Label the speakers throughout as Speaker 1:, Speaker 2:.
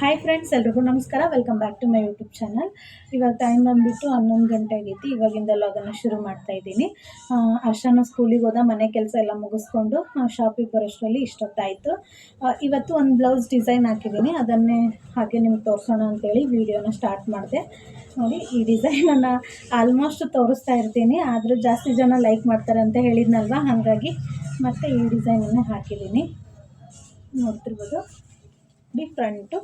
Speaker 1: Hi friends, ಎಲ್ರಿಗೂ ನಮಸ್ಕಾರ. Welcome back to my YouTube channel. ಇವಾಗ ಟೈಮ್ ಬಂದುಬಿಟ್ಟು 11 ಗಂಟೆ ಆಗೈತಿ. ಇವಾಗಿಂದ ಲಾಗನ್ನು ಶುರು ಮಾಡ್ತಾ ಇದ್ದೀನಿ. ಅರ್ಶನ ಸ್ಕೂಲಿಗೆ ಹೋದ, ಮನೆ ಕೆಲಸ ಎಲ್ಲ ಮುಗಿಸ್ಕೊಂಡು ಶಾಪಿಗೆ ಬರೋಷ್ಟರಲ್ಲಿ ಇಷ್ಟೊತ್ತಾಯಿತು. ಇವತ್ತು ಒಂದು ಬ್ಲೌಸ್ ಡಿಸೈನ್ ಹಾಕಿದ್ದೀನಿ, ಅದನ್ನೇ ಹಾಗೆ ನಿಮ್ಗೆ ತೋರಿಸೋಣ ಅಂತೇಳಿ ವಿಡಿಯೋನ ಸ್ಟಾರ್ಟ್ ಮಾಡಿದೆ. ನೋಡಿ, ಈ ಡಿಸೈನನ್ನು ಆಲ್ಮೋಸ್ಟ್ ತೋರಿಸ್ತಾ ಇರ್ತೀನಿ, ಆದರೂ ಜಾಸ್ತಿ ಜನ ಲೈಕ್ ಮಾಡ್ತಾರೆ ಅಂತ ಹೇಳಿದ್ನಲ್ವ, ಹಾಗಾಗಿ ಮತ್ತೆ ಈ ಡಿಸೈನನ್ನೇ ಹಾಕಿದ್ದೀನಿ. ನೋಡ್ತಿರ್ಬೋದು, ಫ್ರಂಟು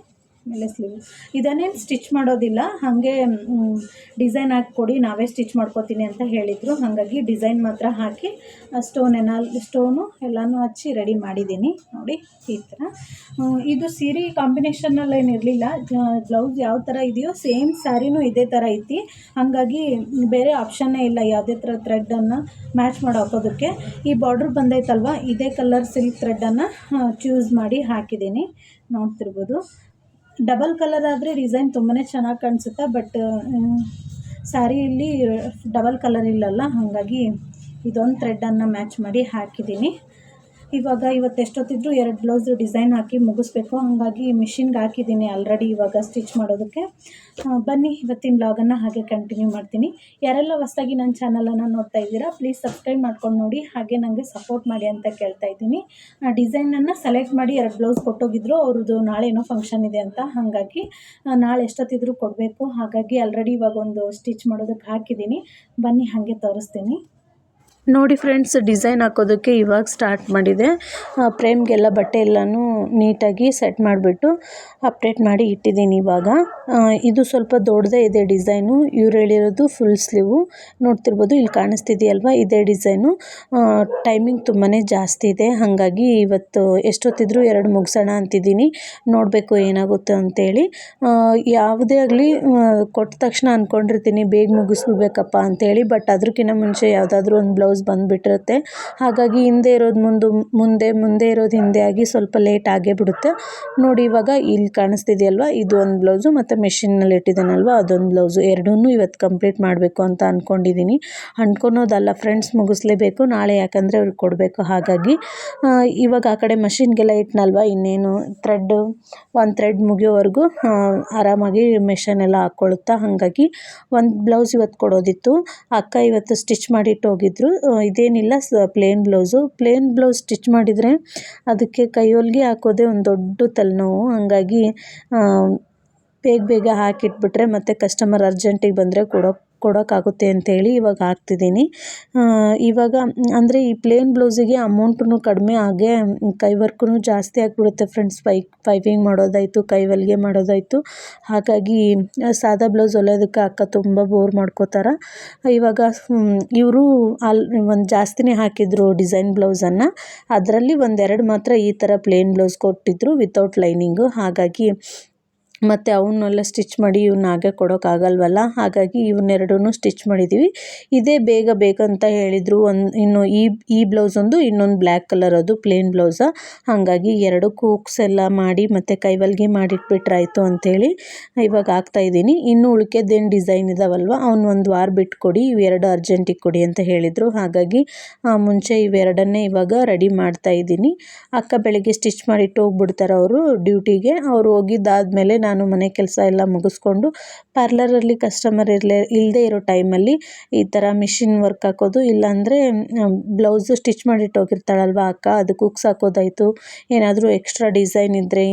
Speaker 1: ಮೇಲೆ ಸ್ಲೀವ್. ಇದನ್ನೇನು ಸ್ಟಿಚ್ ಮಾಡೋದಿಲ್ಲ, ಹಾಗೆ ಡಿಸೈನ್ ಹಾಕಿಕೊಡಿ, ನಾವೇ ಸ್ಟಿಚ್ ಮಾಡ್ಕೋತೀನಿ ಅಂತ ಹೇಳಿದರು. ಹಾಗಾಗಿ ಡಿಸೈನ್ ಮಾತ್ರ ಹಾಕಿ ಸ್ಟೋನು ಎಲ್ಲನೂ ಹಚ್ಚಿ ರೆಡಿ ಮಾಡಿದ್ದೀನಿ. ನೋಡಿ, ಈ ಥರ. ಇದು ಸೀರೆ ಕಾಂಬಿನೇಷನಲ್ಲಿ ಏನಿರಲಿಲ್ಲ, ಬ್ಲೌಸ್ ಯಾವ ಥರ ಇದೆಯೋ ಸೇಮ್ ಸ್ಯಾರಿನೂ ಇದೇ ಥರ ಐತಿ. ಹಾಗಾಗಿ ಬೇರೆ ಆಪ್ಷನ್ನೇ ಇಲ್ಲ ಯಾವುದೇ ಥರ ಥ್ರೆಡ್ಡನ್ನು ಮ್ಯಾಚ್ ಮಾಡಿ ಹಾಕೋದಕ್ಕೆ. ಈ ಬಾರ್ಡ್ರ್ ಬಂದೈತಲ್ವ, ಇದೇ ಕಲರ್ ಸಿಲ್ಕ್ ಥ್ರೆಡ್ಡನ್ನು ಚೂಸ್ ಮಾಡಿ ಹಾಕಿದ್ದೀನಿ. ನೋಡ್ತಿರ್ಬೋದು, ಡಬಲ್ ಕಲರ್ ಆದರೆ ಡಿಸೈನ್ ತುಂಬಾ ಚೆನ್ನಾಗಿ ಕಾಣಿಸುತ್ತೆ. ಬಟ್ ಸ್ಯಾರಿಯಲ್ಲಿ ಡಬಲ್ ಕಲರ್ ಇಲ್ಲಲ್ಲ, ಹಾಗಾಗಿ ಇದೊಂದು ಥ್ರೆಡ್ಡನ್ನು ಮ್ಯಾಚ್ ಮಾಡಿ ಹಾಕಿದ್ದೀನಿ. ಇವತ್ತು ಎಷ್ಟೊತ್ತಿದ್ರು 2 ಬ್ಲೌಸ್ ಡಿಸೈನ್ ಹಾಕಿ ಮುಗಿಸ್ಬೇಕು, ಹಾಗಾಗಿ ಮಿಷಿನ್ಗೆ ಹಾಕಿದ್ದೀನಿ ಆಲ್ರೆಡಿ ಇವಾಗ ಸ್ಟಿಚ್ ಮಾಡೋದಕ್ಕೆ. ಬನ್ನಿ, ಇವತ್ತಿನ ಬ್ಲಾಗನ್ನು ಹಾಗೆ ಕಂಟಿನ್ಯೂ ಮಾಡ್ತೀನಿ. ಯಾರೆಲ್ಲ ಹೊಸದಾಗಿ ನನ್ನ ಚಾನಲನ್ನು ನೋಡ್ತಾ ಇದ್ದೀರಾ, ಪ್ಲೀಸ್ ಸಬ್ಸ್ಕ್ರೈಬ್ ಮಾಡ್ಕೊಂಡು ನೋಡಿ, ಹಾಗೆ ನನಗೆ ಸಪೋರ್ಟ್ ಮಾಡಿ ಅಂತ ಕೇಳ್ತಾ ಇದ್ದೀನಿ. ಡಿಸೈನನ್ನು ಸೆಲೆಕ್ಟ್ ಮಾಡಿ 2 ಬ್ಲೌಸ್ ಕೊಟ್ಟೋಗಿದ್ರು, ಅವ್ರದ್ದು ನಾಳೆ ಏನೋ ಫಂಕ್ಷನ್ ಇದೆ ಅಂತ, ಹಾಗಾಗಿ ನಾಳೆ ಎಷ್ಟೊತ್ತಿದ್ರು ಕೊಡಬೇಕು. ಹಾಗಾಗಿ ಆಲ್ರೆಡಿ ಇವಾಗ ಒಂದು ಸ್ಟಿಚ್ ಮಾಡೋದಕ್ಕೆ ಹಾಕಿದ್ದೀನಿ. ಬನ್ನಿ, ಹಾಗೆ ತೋರಿಸ್ತೀನಿ. ನೋಡಿ ಫ್ರೆಂಡ್ಸ್, ಡಿಸೈನ್ ಹಾಕೋದಕ್ಕೆ ಇವಾಗ ಸ್ಟಾರ್ಟ್ ಮಾಡಿದೆ. ಫ್ರೇಮ್ಗೆಲ್ಲ ಬಟ್ಟೆ ಎಲ್ಲನೂ ನೀಟಾಗಿ ಸೆಟ್ ಮಾಡಿಬಿಟ್ಟು ಅಪ್ಡೇಟ್ ಮಾಡಿ ಇಟ್ಟಿದ್ದೀನಿ. ಇವಾಗ ಇದು ಸ್ವಲ್ಪ ದೊಡ್ಡದೇ ಇದೆ ಡಿಸೈನು. ಇವ್ರು ಹೇಳಿರೋದು ಫುಲ್ ಸ್ಲೀವು. ನೋಡ್ತಿರ್ಬೋದು, ಇಲ್ಲಿ ಕಾಣಿಸ್ತಿದೆಯಲ್ವ, ಇದೇ ಡಿಸೈನು. ಟೈಮಿಂಗ್ ತುಂಬಾ ಜಾಸ್ತಿ ಇದೆ, ಹಾಗಾಗಿ ಇವತ್ತು ಎಷ್ಟೊತ್ತಿದ್ರು 2 ಮುಗಿಸೋಣ ಅಂತಿದ್ದೀನಿ. ನೋಡಬೇಕು ಏನಾಗುತ್ತೆ ಅಂತೇಳಿ. ಯಾವುದೇ ಆಗಲಿ ಕೊಟ್ಟ ತಕ್ಷಣ ಅಂದ್ಕೊಂಡಿರ್ತೀನಿ ಬೇಗ ಮುಗಿಸ್ಬಿಡ್ಬೇಕಪ್ಪ ಅಂತೇಳಿ. ಬಟ್ ಅದಕ್ಕಿಂತ ಮುಂಚೆ ಯಾವುದಾದ್ರೂ ಒಂದು ಬ್ಲೌಸ್ ಬಂದುಬಿಟ್ಟಿರುತ್ತೆ. ಹಾಗಾಗಿ ಹಿಂದೆ ಇರೋದು ಮುಂದೆ ಇರೋದು ಹಿಂದೆ ಆಗಿ ಸ್ವಲ್ಪ ಲೇಟ್ ಆಗೇ ಬಿಡುತ್ತೆ. ನೋಡಿ, ಇವಾಗ ಇಲ್ಲಿ ಕಾಣಿಸ್ತಿದೆಯಲ್ವ, ಇದು ಒಂದು ಬ್ಲೌಸು ಮತ್ತು ಮೆಷಿನ್ನಲ್ಲಿ ಇಟ್ಟಿದ್ದಾನಲ್ವ ಅದೊಂದು ಬ್ಲೌಸು, ಎರಡನ್ನೂ ಇವತ್ತು ಕಂಪ್ಲೀಟ್ ಮಾಡಬೇಕು ಅಂತ ಅಂದ್ಕೊಂಡಿದ್ದೀನಿ. ಅಂದ್ಕೊಳೋದಲ್ಲ ಫ್ರೆಂಡ್ಸ್, ಮುಗಿಸ್ಲೇಬೇಕು ನಾಳೆ, ಯಾಕಂದರೆ ಅವ್ರಿಗೆ ಕೊಡಬೇಕು. ಹಾಗಾಗಿ ಇವಾಗ ಆ ಕಡೆ ಮಷಿನ್ಗೆಲ್ಲ ಇಟ್ನಲ್ವ, ಇನ್ನೇನು ಒಂದು ಥ್ರೆಡ್ ಮುಗಿಯೋವರೆಗೂ ಆರಾಮಾಗಿ ಮೆಷಿನ್ ಎಲ್ಲ ಹಾಕ್ಕೊಳ್ಳುತ್ತಾ. ಹಾಗಾಗಿ ಒಂದು ಬ್ಲೌಸ್ ಇವತ್ತು ಕೊಡೋದಿತ್ತು. ಅಕ್ಕ ಇವತ್ತು ಸ್ಟಿಚ್ ಮಾಡಿಟ್ಟು ಹೋಗಿದ್ರು. ಇದೇನಿಲ್ಲ, ಪ್ಲೇನ್ ಬ್ಲೌಸ್ ಸ್ಟಿಚ್ ಮಾಡಿದರೆ ಅದಕ್ಕೆ ಕೈ ಹೊಲಿಗೆ ಹಾಕೋದೇ ಒಂದು ದೊಡ್ಡ ತಲೆನೋವು. ಹಾಗಾಗಿ ಬೇಗ ಹಾಕಿಟ್ಬಿಟ್ರೆ ಮತ್ತೆ ಕಸ್ಟಮರ್ ಅರ್ಜೆಂಟಿಗೆ ಬಂದರೆ ಕೊಡೋಕ್ಕಾಗುತ್ತೆ ಅಂತೇಳಿ ಇವಾಗ ಹಾಕ್ತಿದ್ದೀನಿ. ಇವಾಗ ಅಂದರೆ ಈ ಪ್ಲೇನ್ ಬ್ಲೌಸಿಗೆ ಅಮೌಂಟು ಕಡಿಮೆ, ಹಾಗೆ ಕೈ ವರ್ಕು ಜಾಸ್ತಿ ಆಗಿಬಿಡುತ್ತೆ ಫ್ರೆಂಡ್ಸ್. ಪೈಪಿಂಗ್ ಮಾಡೋದಾಯಿತು, ಕೈ ಹೊಲಿಗೆ ಮಾಡೋದಾಯಿತು. ಹಾಗಾಗಿ ಸಾದಾ ಬ್ಲೌಸ್ ಹೊಲಿಯೋದಕ್ಕೆ ಅಕ್ಕ ತುಂಬ ಬೋರ್ ಮಾಡ್ಕೋತಾರೆ. ಇವಾಗ ಇವರು ಒಂದು ಜಾಸ್ತಿನೇ ಹಾಕಿದ್ರು ಡಿಸೈನ್ ಬ್ಲೌಸನ್ನು. ಅದರಲ್ಲಿ 1-2 ಮಾತ್ರ ಈ ಥರ ಪ್ಲೇನ್ ಬ್ಲೌಸ್ ಕೊಟ್ಟಿದ್ರು ವಿತೌಟ್ ಲೈನಿಂಗು. ಹಾಗಾಗಿ ಮತ್ತು ಅವನ್ನೆಲ್ಲ ಸ್ಟಿಚ್ ಮಾಡಿ ಇವನ್ನ ಹಾಗೆ ಕೊಡೋಕ್ಕಾಗಲ್ವಲ್ಲ, ಹಾಗಾಗಿ ಇವನ್ನೆರಡೂ ಸ್ಟಿಚ್ ಮಾಡಿದ್ದೀವಿ. ಇದೇ ಬೇಕಂತ ಹೇಳಿದರು. ಇನ್ನು ಈ ಬ್ಲೌಸ್ ಒಂದು, ಇನ್ನೊಂದು ಬ್ಲ್ಯಾಕ್ ಕಲರ್, ಅದು ಪ್ಲೇನ್ ಬ್ಲೌಸ. ಹಾಗಾಗಿ 2ಕ್ಕೂ ಹುಕ್ಸ್ ಎಲ್ಲ ಮಾಡಿ ಮತ್ತು ಕೈ ಹೊಲಿಗೆ ಮಾಡಿಟ್ಬಿಟ್ರಾಯ್ತು ಅಂಥೇಳಿ ಇವಾಗ ಹಾಕ್ತಾಯಿದ್ದೀನಿ. ಇನ್ನು ಉಳ್ಕೆದೇನು ಡಿಸೈನ್ ಇದ್ದಾವಲ್ವ, ಅವ್ನು 1 ವಾರ ಬಿಟ್ಟು ಕೊಡಿ, ಇವೆರಡು ಅರ್ಜೆಂಟಿಗೆ ಕೊಡಿ ಅಂತ ಹೇಳಿದರು. ಹಾಗಾಗಿ ಮುಂಚೆ ಇವೆರಡನ್ನೇ ಇವಾಗ ರೆಡಿ ಮಾಡ್ತಾಯಿದ್ದೀನಿ. ಅಕ್ಕ ಬೆಳಗ್ಗೆ ಸ್ಟಿಚ್ ಮಾಡಿಟ್ಟು ಹೋಗ್ಬಿಡ್ತಾರೆ ಅವರು ಡ್ಯೂಟಿಗೆ. ಅವರು ಹೋಗಿದ್ದಾದಮೇಲೆ ನಾನು ಮನೆ ಕೆಲಸ ಎಲ್ಲ ಮುಗಿಸ್ಕೊಂಡು ಪಾರ್ಲರಲ್ಲಿ ಕಸ್ಟಮರ್ ಇಲ್ಲದೆ ಇರೋ ಟೈಮಲ್ಲಿ ಈ ಥರ ಮಿಷಿನ್ ವರ್ಕ್ ಹಾಕೋದು, ಇಲ್ಲಾಂದರೆ ಬ್ಲೌಸು ಸ್ಟಿಚ್ ಮಾಡಿಟ್ಟು ಹೋಗಿರ್ತಾಳಲ್ವ ಅಕ್ಕ, ಅದಕ್ಕೆ ಹುಕ್ಸ್ ಹಾಕೋದಾಯಿತು. ಏನಾದರೂ ಎಕ್ಸ್ಟ್ರಾ ಡಿಸೈನ್ ಇದ್ದರೆ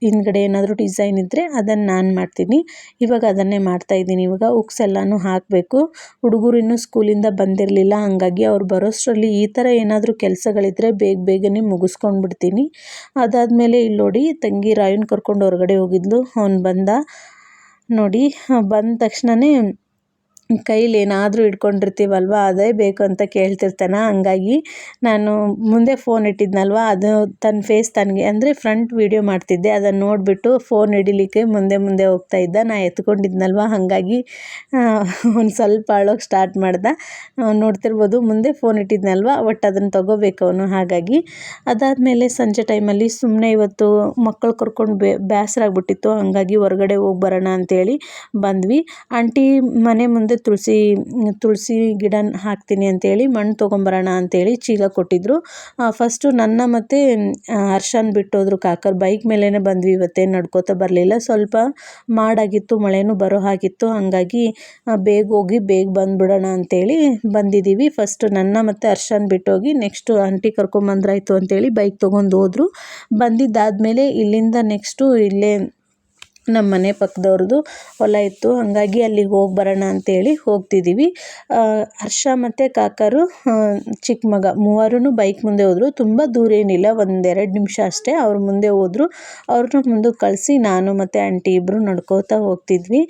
Speaker 1: ಹಿಂದ್ಗಡೆ ಏನಾದರೂ ಡಿಸೈನ್ ಇದ್ದರೆ ಅದನ್ನು ನಾನು ಮಾಡ್ತೀನಿ. ಇವಾಗ ಅದನ್ನೇ ಮಾಡ್ತಾಯಿದ್ದೀನಿ. ಇವಾಗ ಹುಕ್ಸ್ ಎಲ್ಲನೂ ಹಾಕಬೇಕು. ಹುಡುಗರು ಇನ್ನೂ ಸ್ಕೂಲಿಂದ ಬಂದಿರಲಿಲ್ಲ, ಹಾಗಾಗಿ ಅವ್ರು ಬರೋಷ್ಟರಲ್ಲಿ ಈ ಥರ ಏನಾದರೂ ಕೆಲಸಗಳಿದ್ದರೆ ಬೇಗನೆ ಮುಗಿಸ್ಕೊಂಡು ಬಿಡ್ತೀನಿ. ಅದಾದಮೇಲೆ ಇಲ್ಲಿ ನೋಡಿ, ತಂಗಿ ರಾಯನ್ ಕರ್ಕೊಂಡು ಹೊರಗಡೆ ಹೋಗಿದ್ಲು. ಅವನು ಬಂದ. ನೋಡಿ, ಬಂದ ತಕ್ಷಣವೇ ಕೈಲಿ ಏನಾದರೂ ಇಟ್ಕೊಂಡಿರ್ತೀವಲ್ವ, ಅದೇ ಬೇಕು ಅಂತ ಕೇಳ್ತಿರ್ತಾನೆ. ಹಂಗಾಗಿ ನಾನು ಮುಂದೆ ಫೋನ್ ಇಟ್ಟಿದ್ನಲ್ವ, ಅದು ತನ್ನ ಫೇಸ್ ತನಗೆ ಅಂದರೆ ಫ್ರಂಟ್ ವೀಡಿಯೋ ಮಾಡ್ತಿದ್ದೆ, ಅದನ್ನು ನೋಡಿಬಿಟ್ಟು ಫೋನ್ ಹಿಡಿಲಿಕ್ಕೆ ಮುಂದೆ ಹೋಗ್ತಾ ಇದ್ದ. ನಾನು ಎತ್ಕೊಂಡಿದ್ನಲ್ವ, ಹಾಗಾಗಿ ಒಂದು ಸ್ವಲ್ಪ ಅಳೋಕ್ಕೆ ಸ್ಟಾರ್ಟ್ ಮಾಡ್ದೆ. ನೋಡ್ತಿರ್ಬೋದು, ಮುಂದೆ ಫೋನ್ ಇಟ್ಟಿದ್ನಲ್ವ, ಒಟ್ಟು ಅದನ್ನು ತೊಗೋಬೇಕು ಅವನು. ಹಾಗಾಗಿ ಅದಾದಮೇಲೆ ಸಂಜೆ ಟೈಮಲ್ಲಿ ಸುಮ್ಮನೆ ಇವತ್ತು ಮಕ್ಕಳು ಕರ್ಕೊಂಡು ಬೇಸರ ಆಗ್ಬಿಟ್ಟಿತ್ತು. ಹಾಗಾಗಿ ಹೊರಗಡೆ ಹೋಗಿ ಬರೋಣ ಅಂತೇಳಿ ಬಂದ್ವಿ. ಆಂಟಿ ಮನೆ ಮುಂದೆ
Speaker 2: ತುಳಸಿ ಗಿಡ ಹಾಕ್ತೀನಿ ಅಂತೇಳಿ ಮಣ್ಣು ತೊಗೊಂಬರೋಣ ಅಂತೇಳಿ ಚೀಲ ಕೊಟ್ಟಿದ್ದರು. ಫಸ್ಟು ನನ್ನ ಮತ್ತು ಹರ್ಷನ್ ಬಿಟ್ಟೋದ್ರು ಕಾಕರು. ಬೈಕ್ ಮೇಲೇ ಬಂದ್ವಿ, ಇವತ್ತೇನು ನಡ್ಕೋತಾ ಬರಲಿಲ್ಲ. ಸ್ವಲ್ಪ ಮಾಡಾಗಿತ್ತು, ಮಳೆನೂ ಬರೋ ಹಾಗಿತ್ತು. ಹಾಗಾಗಿ ಬೇಗ ಹೋಗಿ ಬೇಗ ಬಂದುಬಿಡೋಣ ಅಂತೇಳಿ ಬಂದಿದ್ದೀವಿ. ಫಸ್ಟ್ ನನ್ನ ಮತ್ತು ಹರ್ಷನ್ ಬಿಟ್ಟೋಗಿ ನೆಕ್ಸ್ಟು ಆಂಟಿ ಕರ್ಕೊಂಬಂದ್ರಾಯ್ತು ಅಂತೇಳಿ ಬೈಕ್ ತೊಗೊಂಡು ಹೋದರು. ಬಂದಿದ್ದಾದಮೇಲೆ ಇಲ್ಲಿಂದ ನೆಕ್ಸ್ಟು ಇಲ್ಲೇ ನಮ್ಮ ಮನೆ ಪಕ್ಕದವ್ರದ್ದು ಹೊಲ ಇತ್ತು, ಹಾಗಾಗಿ ಅಲ್ಲಿಗೆ ಹೋಗಿ ಬರೋಣ ಅಂತೇಳಿ ಹೋಗ್ತಿದ್ದೀವಿ. ಹರ್ಷ ಮತ್ತು ಕಾಕರು ಚಿಕ್ಕ ಮಗ ಮೂವರೂ ಬೈಕ್ ಮುಂದೆ ಹೋದರು. ತುಂಬ ದೂರ ಏನಿಲ್ಲ, 1-2 ನಿಮಿಷ ಅಷ್ಟೇ. ಅವ್ರು ಮುಂದೆ ಹೋದರು. ಅವ್ರನ್ನ ಮುಂದಕ್ಕೆ ಕಳಿಸಿ ನಾನು ಮತ್ತು ಆಂಟಿ ಇಬ್ಬರು ನಡ್ಕೋತಾ ಹೋಗ್ತಿದ್ವಿ.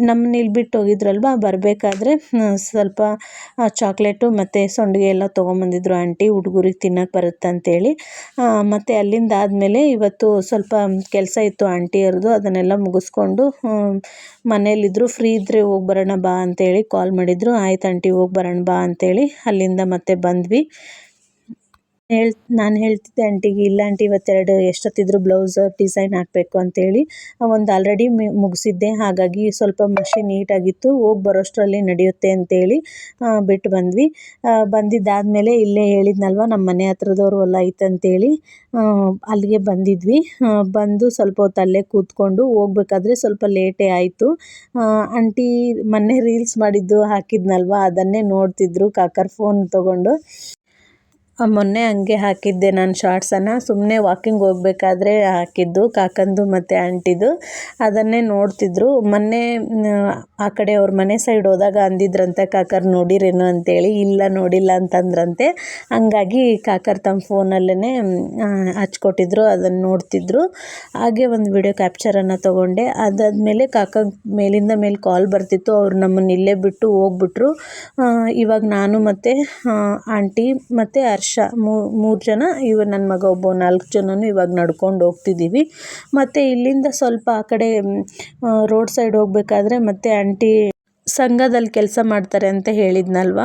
Speaker 2: ನಮ್ಮನ್ನ ಇಲ್ಲಿ ಬಿಟ್ಟು ಹೋಗಿದ್ರಲ್ವ, ಬರಬೇಕಾದ್ರೆ ಸ್ವಲ್ಪ ಚಾಕ್ಲೇಟು ಮತ್ತು ಸಂಡಿಗೆ ಎಲ್ಲ ತೊಗೊಂಬಂದಿದ್ರು ಆಂಟಿ, ಹುಡುಗರಿಗೆ ತಿನ್ನೋಕೆ ಬರುತ್ತೆ ಅಂತೇಳಿ. ಮತ್ತು ಅಲ್ಲಿಂದ ಆದಮೇಲೆ ಇವತ್ತು ಸ್ವಲ್ಪ ಕೆಲಸ ಇತ್ತು ಆಂಟಿಯವ್ರದ್ದು, ಅದನ್ನೆಲ್ಲ ಮುಗಿಸ್ಕೊಂಡು ಮನೇಲಿದ್ದರು. ಫ್ರೀ ಇದ್ದರೆ ಹೋಗಿ ಬರೋಣ ಬಾ ಅಂತೇಳಿ ಕಾಲ್ ಮಾಡಿದರು. ಆಯ್ತು ಆಂಟಿ ಹೋಗಿ ಬರೋಣ ಬಾ ಅಂತೇಳಿ ಅಲ್ಲಿಂದ ಮತ್ತೆ ಬಂದ್ವಿ. ನಾನು ಹೇಳ್ತಿದ್ದೆ ಆಂಟಿಗೆ, ಇಲ್ಲ ಆಂಟಿ ಇವತ್ತೆರಡು ಎಷ್ಟೊತ್ತಿದ್ರು ಬ್ಲೌಸ್ ಡಿಸೈನ್ ಹಾಕಬೇಕು ಅಂತೇಳಿ. ಒಂದು ಆಲ್ರೆಡಿ ಮುಗಿಸಿದ್ದೆ, ಹಾಗಾಗಿ ಸ್ವಲ್ಪ ಮಷಿನ್ ನೀಟಾಗಿತ್ತು, ಹೋಗಿ ಬರೋಷ್ಟರಲ್ಲಿ ನಡೆಯುತ್ತೆ ಅಂತೇಳಿ ಬಿಟ್ಟು ಬಂದ್ವಿ. ಬಂದಿದ್ದಾದಮೇಲೆ ಇಲ್ಲೇ ಹೇಳಿದ್ನಲ್ವ ನಮ್ಮ ಮನೆ ಹತ್ರದವ್ರು ಹೊಲ ಐತಂತೇಳಿ, ಅಲ್ಲಿಗೆ ಬಂದಿದ್ವಿ. ಬಂದು ಸ್ವಲ್ಪ ಹೊತ್ತು ಅಲ್ಲೇ ಕೂತ್ಕೊಂಡು ಹೋಗ್ಬೇಕಾದ್ರೆ ಸ್ವಲ್ಪ ಲೇಟೇ ಆಯಿತು. ಆಂಟಿ ಮೊನ್ನೆ ರೀಲ್ಸ್ ಮಾಡಿದ್ದು ಹಾಕಿದ್ನಲ್ವ, ಅದನ್ನೇ ನೋಡ್ತಿದ್ರು ಕಾಕರ್ ಫೋನ್ ತೊಗೊಂಡು. ಮೊನ್ನೆ ಹಂಗೆ ಹಾಕಿದ್ದೆ ನಾನು ಶಾರ್ಟ್ಸನ್ನು, ಸುಮ್ಮನೆ ವಾಕಿಂಗ್ ಹೋಗ್ಬೇಕಾದ್ರೆ ಹಾಕಿದ್ದು ಕಾಕಂದು ಮತ್ತು ಆಂಟಿದು. ಅದನ್ನೇ ನೋಡ್ತಿದ್ರು. ಮೊನ್ನೆ ಆ ಕಡೆ ಅವ್ರ ಮನೆ ಸೈಡ್ ಹೋದಾಗ ಅಂದಿದ್ರಂತೆ ಕಾಕರ್ ನೋಡಿರೇನು ಅಂತೇಳಿ. ಇಲ್ಲ ನೋಡಿಲ್ಲ ಅಂತಂದ್ರಂತೆ. ಹಂಗಾಗಿ ಕಾಕರ್ ತಮ್ಮ ಫೋನಲ್ಲೇ ಹಚ್ಕೊಟ್ಟಿದ್ರು, ಅದನ್ನು ನೋಡ್ತಿದ್ರು. ಹಾಗೆ ಒಂದು ವಿಡಿಯೋ ಕ್ಯಾಪ್ಚರನ್ನು ತೊಗೊಂಡೆ. ಅದಾದಮೇಲೆ ಕಾಕ ಮೇಲಿಂದ ಮೇಲೆ ಕಾಲ್ ಬರ್ತಿತ್ತು, ಅವ್ರು ನಮ್ಮನ್ನು ಇಲ್ಲೇ ಬಿಟ್ಟು ಹೋಗ್ಬಿಟ್ರು. ಇವಾಗ ನಾನು ಮತ್ತು ಆಂಟಿ ಮತ್ತು ಹರ್ಷ ಮೂರು ಜನ, ಇವಾಗ ನನ್ನ ಮಗ ಒಬ್ಬ 4 ಜನನೂ ಇವಾಗ ನಡ್ಕೊಂಡು ಹೋಗ್ತಿದ್ದೀವಿ. ಮತ್ತು ಇಲ್ಲಿಂದ ಸ್ವಲ್ಪ ಆ ಕಡೆ ರೋಡ್ ಸೈಡ್ ಹೋಗ್ಬೇಕಾದ್ರೆ ಮತ್ತೆ ಆಂಟಿ ಸಂಘದಲ್ಲಿ ಕೆಲಸ ಮಾಡ್ತಾರೆ ಅಂತ ಹೇಳಿದ್ನಲ್ವ,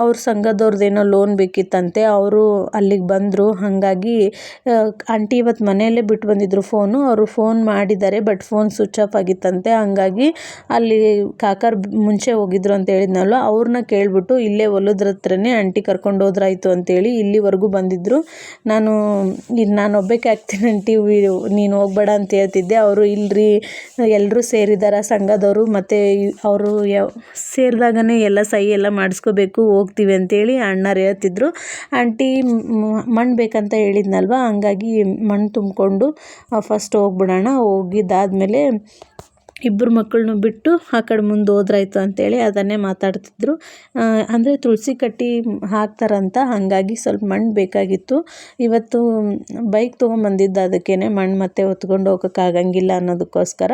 Speaker 2: ಅವ್ರ ಸಂಘದವ್ರದ್ದೇನೋ ಲೋನ್ ಬೇಕಿತ್ತಂತೆ. ಅವರು ಅಲ್ಲಿಗೆ ಬಂದರು. ಹಾಗಾಗಿ ಆಂಟಿ ಇವತ್ತು ಮನೆಯಲ್ಲೇ ಬಿಟ್ಟು ಬಂದಿದ್ರು ಫೋನು. ಅವರು ಫೋನ್ ಮಾಡಿದ್ದಾರೆ, ಬಟ್ ಫೋನ್ ಸ್ವಿಚ್ ಆಫ್ ಆಗಿತ್ತಂತೆ. ಹಾಗಾಗಿ ಅಲ್ಲಿ ಕಾಕರ್ ಮುಂಚೆ ಹೋಗಿದ್ರು ಅಂತ ಹೇಳಿದ್ನಲ್ವ, ಅವ್ರನ್ನ ಕೇಳಿಬಿಟ್ಟು ಇಲ್ಲೇ ಹೊಲದ್ರ ಹತ್ರನೇ ಆಂಟಿ ಕರ್ಕೊಂಡು ಹೋದ್ರಾಯ್ತು ಅಂತೇಳಿ ಇಲ್ಲಿವರೆಗೂ ಬಂದಿದ್ದರು. ನಾನು ಒಬ್ಬಕ್ಕೆ ಆಗ್ತೀನಿ ಆಂಟಿ, ನೀನು ಹೋಗ್ಬೇಡ ಅಂತ ಹೇಳ್ತಿದ್ದೆ. ಅವರು ಇಲ್ಲರಿ ಎಲ್ಲರೂ ಸೇರಿದಾರ ಸಂಘದವರು, ಮತ್ತು ಅವರು ಸೇರಿದಾಗನೇ ಎಲ್ಲ ಸಹಿ ಎಲ್ಲ ಮಾಡಿಸ್ಕೋಬೇಕು, ಹೋಗ್ತೀವಿ ಅಂತೇಳಿ ಅಣ್ಣರು ಹೇಳ್ತಿದ್ರು. ಆಂಟಿ ಮಣ್ಣು ಬೇಕಂತ ಹೇಳಿದ್ನಲ್ವ, ಹಂಗಾಗಿ ಮಣ್ಣು ತುಂಬಿಕೊಂಡು ಫಸ್ಟ್ ಹೋಗ್ಬಿಡೋಣ, ಹೋಗಿದ್ದಾದಮೇಲೆ ಇಬ್ಬರು ಮಕ್ಕಳನ್ನು ಬಿಟ್ಟು ಆ ಕಡೆ ಮುಂದೆ ಹೋದ್ರಾಯ್ತು ಅಂತೇಳಿ ಅದನ್ನೇ ಮಾತಾಡ್ತಿದ್ರು. ಅಂದರೆ ತುಳಸಿ ಕಟ್ಟಿ ಹಾಕ್ತಾರಂತ, ಹಾಗಾಗಿ ಸ್ವಲ್ಪ ಮಣ್ಣು ಬೇಕಾಗಿತ್ತು. ಇವತ್ತು ಬೈಕ್ ತೊಗೊಂಬಂದಿದ್ದು, ಅದಕ್ಕೇ ಮಣ್ಣು ಮತ್ತೆ ಹೊತ್ಕೊಂಡು ಹೋಗೋಕ್ಕಾಗಂಗಿಲ್ಲ ಅನ್ನೋದಕ್ಕೋಸ್ಕರ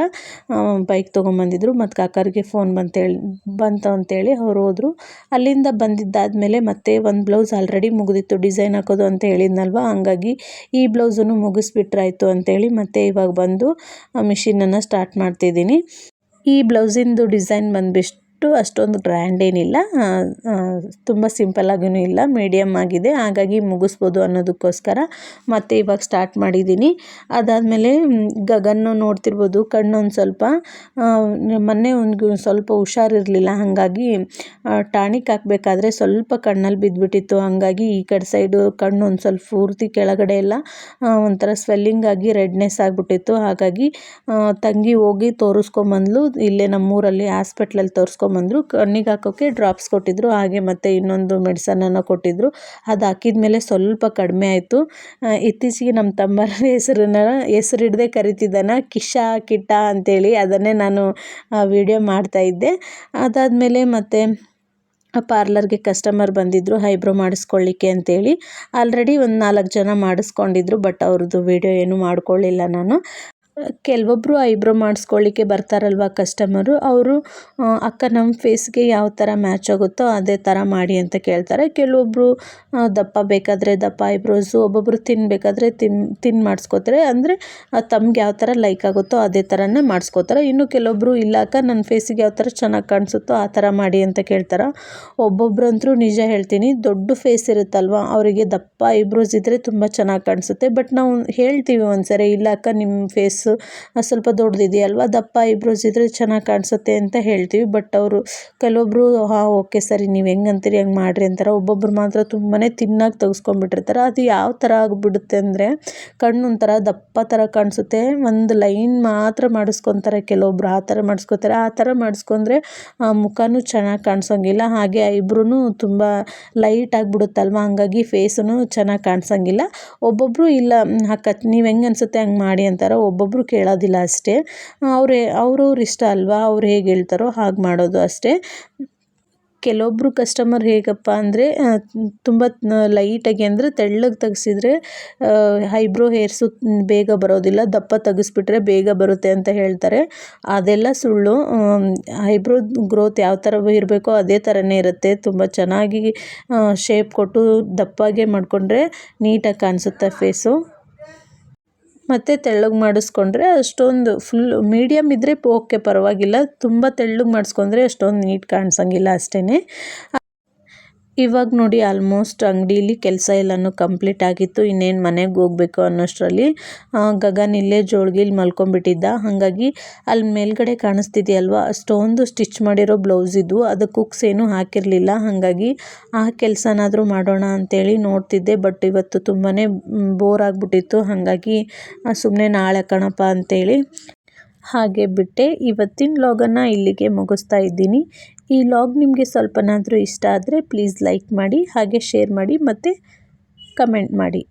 Speaker 2: ಬೈಕ್ ತೊಗೊಂಬಂದಿದ್ರು. ಮತ್ತು ಕಾಕರಿಗೆ ಫೋನ್ ಬಂತು ಅಂತೇಳಿ ಅವ್ರು ಹೋದರು. ಅಲ್ಲಿಂದ ಬಂದಿದ್ದಾದಮೇಲೆ ಮತ್ತೆ ಒಂದು ಬ್ಲೌಸ್ ಆಲ್ರೆಡಿ ಮುಗಿದಿತ್ತು, ಡಿಸೈನ್ ಹಾಕೋದು ಅಂತ ಹೇಳಿದ್ನಲ್ವ, ಹಂಗಾಗಿ ಈ ಬ್ಲೌಸನ್ನು ಮುಗಿಸ್ಬಿಟ್ರಾಯ್ತು ಅಂತೇಳಿ ಮತ್ತೆ ಇವಾಗ ಬಂದು ಮಿಷಿನನ್ನು ಸ್ಟಾರ್ಟ್ ಮಾಡ್ತಿದ್ದೀನಿ. ಈ ಬ್ಲೌಸಿಂದು ಡಿಸೈನ್ ಬಂದುಬಿಟ್ಟು ಅಷ್ಟೊಂದು ಗ್ರ್ಯಾಂಡ್ ಏನಿಲ್ಲ, ತುಂಬ ಸಿಂಪಲ್ಲಾಗೂ ಇಲ್ಲ, ಮೀಡಿಯಮ್ ಆಗಿದೆ. ಹಾಗಾಗಿ ಮುಗಿಸ್ಬೋದು ಅನ್ನೋದಕ್ಕೋಸ್ಕರ ಮತ್ತೆ ಇವಾಗ ಸ್ಟಾರ್ಟ್ ಮಾಡಿದ್ದೀನಿ. ಅದಾದಮೇಲೆ ಗಗನ್ನು ನೋಡ್ತಿರ್ಬೋದು, ಕಣ್ಣೊಂದು ಸ್ವಲ್ಪ ಮೊನ್ನೆ ಒಂದು ಸ್ವಲ್ಪ ಹುಷಾರಿರಲಿಲ್ಲ, ಹಾಗಾಗಿ ಟಾನಿಕ್ ಹಾಕಬೇಕಾದ್ರೆ ಸ್ವಲ್ಪ ಕಣ್ಣಲ್ಲಿ ಬಿದ್ದುಬಿಟ್ಟಿತ್ತು. ಹಾಗಾಗಿ ಈ ಕಡೆ ಸೈಡು ಕಣ್ಣು ಒಂದು ಸ್ವಲ್ಪ ಪೂರ್ತಿ ಕೆಳಗಡೆ ಎಲ್ಲ ಒಂಥರ ಸ್ವೆಲ್ಲಿಂಗ್ ಆಗಿ ರೆಡ್ನೆಸ್ ಆಗಿಬಿಟ್ಟಿತ್ತು. ಹಾಗಾಗಿ ತಂಗಿ ಹೋಗಿ ತೋರಿಸ್ಕೊಂಬಂದ್ಲು, ಇಲ್ಲೇ ನಮ್ಮೂರಲ್ಲಿ ಹಾಸ್ಪಿಟ್ಲಲ್ಲಿ ತೋರಿಸ್ಕೊಂಬಂದ್ರು. ಕಣ್ಣಿಗೆ ಹಾಕೋಕ್ಕೆ ಡ್ರಾಪ್ಸ್ ಕೊಟ್ಟಿದ್ರು, ಹಾಗೆ ಮತ್ತು ಇನ್ನೊಂದು ಮೆಡಿಸನನ್ನು ಕೊಟ್ಟಿದ್ರು. ಅದು ಹಾಕಿದ್ಮೇಲೆ ಸ್ವಲ್ಪ ಕಡಿಮೆ ಆಯಿತು. ಇತ್ತೀಚೆಗೆ ನಮ್ಮ ತಮ್ಮರ ಹೆಸರು ಹಿಡ್ದೇ ಕರಿತಿದ್ದಾನೆ, ಕಿಟ್ಟ ಅಂತೇಳಿ. ಅದನ್ನೇ ನಾನು ವಿಡಿಯೋ ಮಾಡ್ತಾಯಿದ್ದೆ. ಅದಾದಮೇಲೆ ಮತ್ತೆ ಪಾರ್ಲರ್ಗೆ ಕಸ್ಟಮರ್ ಬಂದಿದ್ದರು ಐಬ್ರೋ ಮಾಡಿಸ್ಕೊಳ್ಳಿಕ್ಕೆ ಅಂತೇಳಿ. ಆಲ್ರೆಡಿ ಒಂದು 4 ಜನ ಮಾಡಿಸ್ಕೊಂಡಿದ್ರು, ಬಟ್ ಅವ್ರದ್ದು ವಿಡಿಯೋ ಏನೂ ಮಾಡ್ಕೊಳ್ಳಿಲ್ಲ ನಾನು. ಕೆಲವೊಬ್ಬರು ಐಬ್ರೋ ಮಾಡಿಸ್ಕೊಳ್ಳಿಕ್ಕೆ ಬರ್ತಾರಲ್ವ ಕಸ್ಟಮರು, ಅವರು ಅಕ್ಕ ನಮ್ಮ ಫೇಸ್ಗೆ ಯಾವ ಥರ ಮ್ಯಾಚ್ ಆಗುತ್ತೋ ಅದೇ ಥರ ಮಾಡಿ ಅಂತ ಕೇಳ್ತಾರೆ. ಕೆಲವೊಬ್ಬರು ದಪ್ಪ ಬೇಕಾದರೆ ದಪ್ಪ ಐಬ್ರೋಸು, ಒಬ್ಬೊಬ್ಬರು ತಿನ್ನಬೇಕಾದ್ರೆ ತಿನ್ ಮಾಡಿಸ್ಕೋತಾರೆ. ಅಂದರೆ ತಮ್ಗೆ ಯಾವ ಥರ ಲೈಕ್ ಆಗುತ್ತೋ ಅದೇ ಥರನೇ ಮಾಡಿಸ್ಕೋತಾರೆ. ಇನ್ನು ಕೆಲವೊಬ್ಬರು ಇಲ್ಲ ಅಕ್ಕ ನನ್ನ ಫೇಸಿಗೆ ಯಾವ ಥರ ಚೆನ್ನಾಗಿ ಕಾಣಿಸುತ್ತೋ ಆ ಥರ ಮಾಡಿ ಅಂತ ಕೇಳ್ತಾರೆ. ಒಬ್ಬೊಬ್ರಂತೂ ನಿಜ ಹೇಳ್ತೀನಿ, ದೊಡ್ಡ ಫೇಸ್ ಇರುತ್ತಲ್ವ, ಅವರಿಗೆ ದಪ್ಪ ಐಬ್ರೋಸ್ ಇದ್ದರೆ ತುಂಬ ಚೆನ್ನಾಗಿ ಕಾಣಿಸುತ್ತೆ. ಬಟ್ ನಾವು ಹೇಳ್ತೀವಿ ಒಂದ್ಸರಿ, ಇಲ್ಲ ಅಕ್ಕ ನಿಮ್ಮ ಫೇಸು ಐಬ್ರೋಸು ಸ್ವಲ್ಪ ದೊಡ್ಡದಿದೆಯಲ್ವ, ದಪ್ಪ ಐಬ್ರೋಸ್ ಇದ್ದರೆ ಚೆನ್ನಾಗಿ ಕಾಣಿಸುತ್ತೆ ಅಂತ ಹೇಳ್ತೀವಿ. ಬಟ್ ಅವರು ಕೆಲವೊಬ್ಬರು ಓಕೆ ಸರಿ ನೀವು ಹೆಂಗೆ ಅಂತೀರಿ ಹಂಗೆ ಮಾಡಿರಿ ಅಂತಾರೆ. ಒಬ್ಬೊಬ್ರು ಮಾತ್ರ ತುಂಬಾ ತಿನ್ನಾಗಿ ತೆಗೆಸ್ಕೊಂಡ್ಬಿಟ್ಟಿರ್ತಾರೆ. ಅದು ಯಾವ ಥರ ಆಗಿಬಿಡುತ್ತೆ ಅಂದರೆ ಕಣ್ಣು ಒಂಥರ ದಪ್ಪ ಥರ ಕಾಣಿಸುತ್ತೆ, ಒಂದು ಲೈನ್ ಮಾತ್ರ ಮಾಡಿಸ್ಕೊತಾರೆ ಕೆಲವೊಬ್ರು, ಆ ಥರ ಮಾಡಿಸ್ಕೊತಾರೆ. ಆ ಥರ ಮಾಡಿಸ್ಕೊಂಡ್ರೆ ಮುಖನೂ ಚೆನ್ನಾಗಿ ಕಾಣಿಸೋಂಗಿಲ್ಲ, ಹಾಗೆ ಐಬ್ರೂ ತುಂಬ ಲೈಟ್ ಆಗಿಬಿಡುತ್ತಲ್ವ, ಹಂಗಾಗಿ ಫೇಸೂ ಚೆನ್ನಾಗಿ ಕಾಣಿಸೋಂಗಿಲ್ಲ. ಒಬ್ಬೊಬ್ಬರು ಇಲ್ಲ ನೀವು ಹೆಂಗೆ ಅನಿಸುತ್ತೆ ಹಂಗೆ ಮಾಡಿ ಅಂತಾರೆ, ಒಬ್ಬೊಬ್ಬರು ಕೇಳೋದಿಲ್ಲ ಅಷ್ಟೇ. ಅವ್ರವ್ರ ಇಷ್ಟ ಅಲ್ವಾ, ಅವ್ರು ಹೇಗೆ ಹೇಳ್ತಾರೋ ಹಾಗೆ ಮಾಡೋದು ಅಷ್ಟೇ. ಕೆಲವೊಬ್ಬರು ಕಸ್ಟಮರ್ ಹೇಗಪ್ಪ ಅಂದರೆ ತುಂಬ ಲೈಟಾಗಿ ಅಂದರೆ ತೆಳ್ಳಗೆ ತೆಗೆಸಿದ್ರೆ ಐಬ್ರೋ ಹೇರ್ಸು ಬೇಗ ಬರೋದಿಲ್ಲ, ದಪ್ಪ ತೆಗೆಸ್ಬಿಟ್ರೆ ಬೇಗ ಬರುತ್ತೆ ಅಂತ ಹೇಳ್ತಾರೆ. ಅದೆಲ್ಲ ಸುಳ್ಳು. ಐಬ್ರೋ ಗ್ರೋತ್ ಯಾವ ಥರ ಇರಬೇಕೋ ಅದೇ ಥರನೇ ಇರುತ್ತೆ. ತುಂಬ ಚೆನ್ನಾಗಿ ಶೇಪ್ ಕೊಟ್ಟು ದಪ್ಪಾಗೆ ಮಾಡಿಕೊಂಡ್ರೆ ನೀಟಾಗಿ ಕಾಣಿಸುತ್ತೆ ಫೇಸು. ಮತ್ತು ತೆಳ್ಳಗೆ ಮಾಡಿಸ್ಕೊಂಡ್ರೆ ಅಷ್ಟೊಂದು ಫುಲ್ ಮೀಡಿಯಮ್ ಇದ್ದರೆ ಓಕೆ ಪರವಾಗಿಲ್ಲ, ತುಂಬ ತೆಳ್ಳಗೆ ಮಾಡಿಸ್ಕೊಂಡ್ರೆ ಅಷ್ಟೊಂದು ನೀಟ್ ಕಾಣಿಸೋಂಗಿಲ್ಲ ಅಷ್ಟೇ. ಇವಾಗ ನೋಡಿ ಆಲ್ಮೋಸ್ಟ್ ಅಂಗಡೀಲಿ ಕೆಲಸ ಎಲ್ಲನೂ ಕಂಪ್ಲೀಟ್ ಆಗಿತ್ತು. ಇನ್ನೇನು ಮನೆಗೆ ಹೋಗಬೇಕು ಅನ್ನೋಷ್ಟರಲ್ಲಿ ಗಗನ್ ಇಲ್ಲೇ ಜೋಳ್ಗಿಲಿ ಮಲ್ಕೊಂಡ್ಬಿಟ್ಟಿದ್ದ. ಹಾಗಾಗಿ ಅಲ್ಲಿ ಮೇಲ್ಗಡೆ ಕಾಣಿಸ್ತಿದೆಯಲ್ವ, ಅಷ್ಟೊಂದು ಸ್ಟಿಚ್ ಮಾಡಿರೋ ಬ್ಲೌಸ್ ಇದ್ವು, ಅದಕ್ಕೆ ಹುಕ್ಸ್ ಏನೂ ಹಾಕಿರಲಿಲ್ಲ. ಹಾಗಾಗಿ ಆ ಕೆಲಸನಾದರೂ ಮಾಡೋಣ ಅಂಥೇಳಿ ನೋಡ್ತಿದ್ದೆ. ಬಟ್ ಇವತ್ತು ತುಂಬಾ ಬೋರ್ ಆಗಿಬಿಟ್ಟಿತ್ತು, ಹಾಗಾಗಿ ಸುಮ್ಮನೆ ನಾಳೆ ಕಣಪ್ಪ ಅಂಥೇಳಿ ಹಾಗೆ ಬಿಟ್ಟೆ. ಇವತ್ತಿನ ವ್ಲಾಗನ್ನು ಇಲ್ಲಿಗೆ ಮುಗಿಸ್ತಾ ಇದ್ದೀನಿ. ಈ ವ್ಲಾಗ್ ನಿಮಗೆ ಸ್ವಲ್ಪನಾದರೂ ಇಷ್ಟ ಆದರೆ ಪ್ಲೀಸ್ ಲೈಕ್ ಮಾಡಿ, ಹಾಗೆ ಶೇರ್ ಮಾಡಿ ಮತ್ತು ಕಮೆಂಟ್ ಮಾಡಿ.